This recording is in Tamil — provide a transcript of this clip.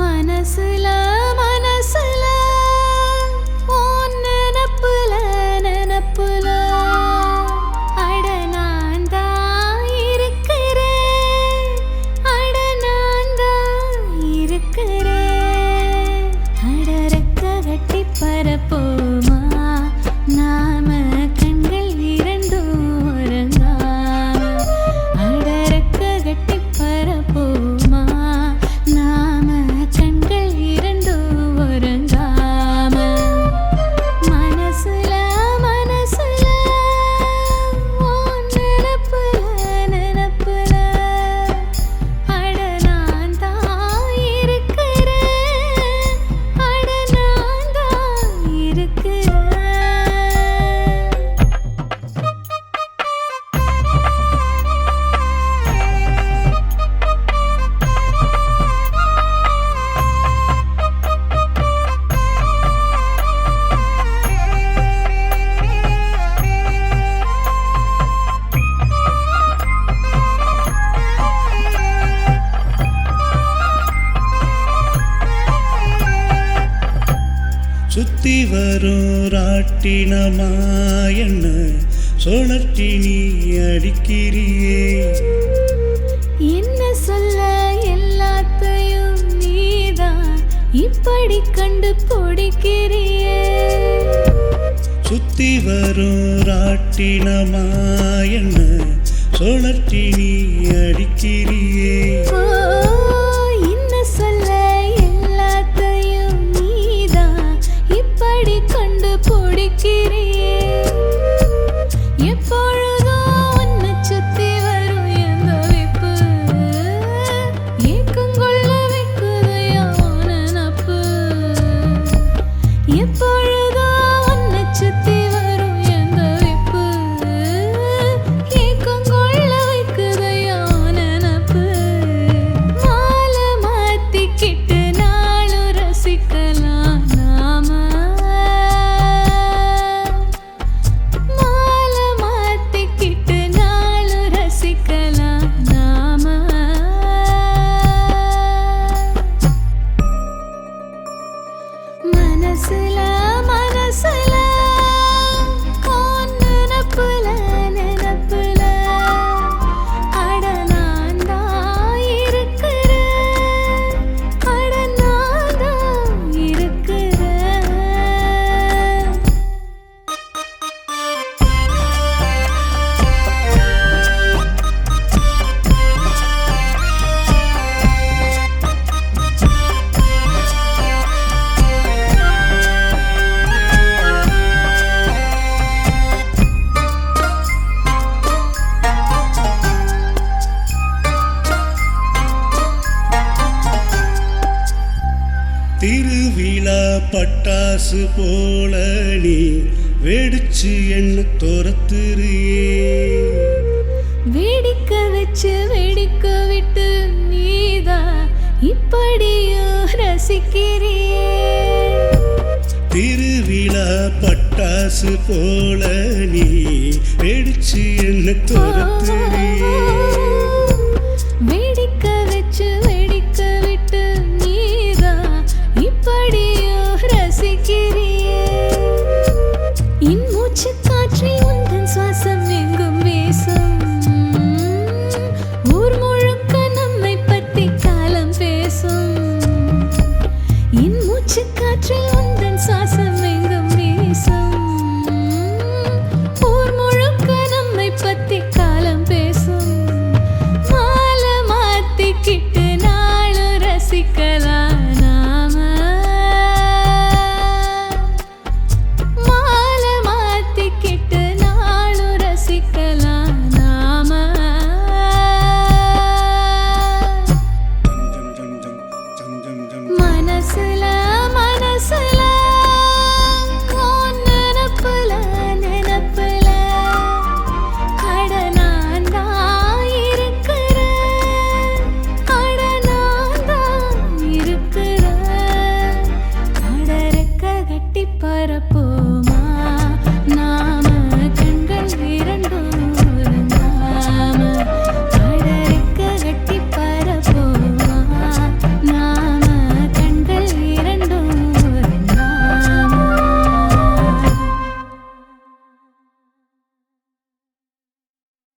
மனசுல மனசுல உன் நினப்புல நினப்புல அட நான் தான் இருக்கிறேன், அட நான் தான் இருக்கிறேன். அட ரெக்க கட்டி பரப்போமா நாம கண்கள் இரண்டும் உறங்காம. அட ரெக்க கட்டி பரப்போமா நாம கண்கள் இரண்டும் உறங்காம. மனசுல மனசுல உன் நினப்புல நினப்புல அட நான் தான் இருக்கிறேன், அட நான் தான் இருக்கிறேன். சுத்தி வரும் ராட்டினமா என்ன சுழற்றி நீ அடிக்கிறியே. என்ன சொல்ல எல்லாத்தையும் நீதான் இப்படி கண்டு பிடிக்கிறியே. சுத்தி வரும் ராட்டினமா என்ன சுழற்றி நீ அடிக்கிறியே. ஓ, என்ன சொல்ல எல்லாத்தையும் நீதான் இப்படி கண்டு பிடிக்கிறியே. எப்பொழுதும் உன்னை சுத்தி வரும் எந்த வைப்பு ஏக்கம் கொள்ள வைக்குதையா உன் நினப்பு. எப்பொழுதும் உன்னை சுத்தி வரும் எந்த வைப்பு ஏக்கம் கொள்ள வைக்குதையா உன் நினப்பு. மாலை மாத்திக்கிட்டு நாளும் ரசிக்கலாம் நாம. மாலை மாத்திக்கிட்டு நாளும் ரசிக்கலாம் நாம. மனசுல மனசுல உன் நினப்புல நினப்புல அட நான் தான் இருக்கிறேன், அட நான் தான் இருக்கிறேன். திருவிழா பட்டாசு போல நீ வெடிச்சு என்ன துரத்துறியே. வேடிக்க வச்சு வெடிக்க விட்டு நீதான் இப்படியும் ரசிக்கிறியே. திருவிழா பட்டாசு போல நீ வெடிச்சு என்ன துரத்துறியே. வேடிக்க வச்சு வெடிக்க விட்டு நீதான் இப்படியும் ரசிக்கிறியே. என் மூச்சு காற்றில் உந்தன் சுவாசம் எங்கும் வீசும். ஊர் முழுக்க நம்மை பற்றி காலம் பேசும். என் மூச்சு காற்றில்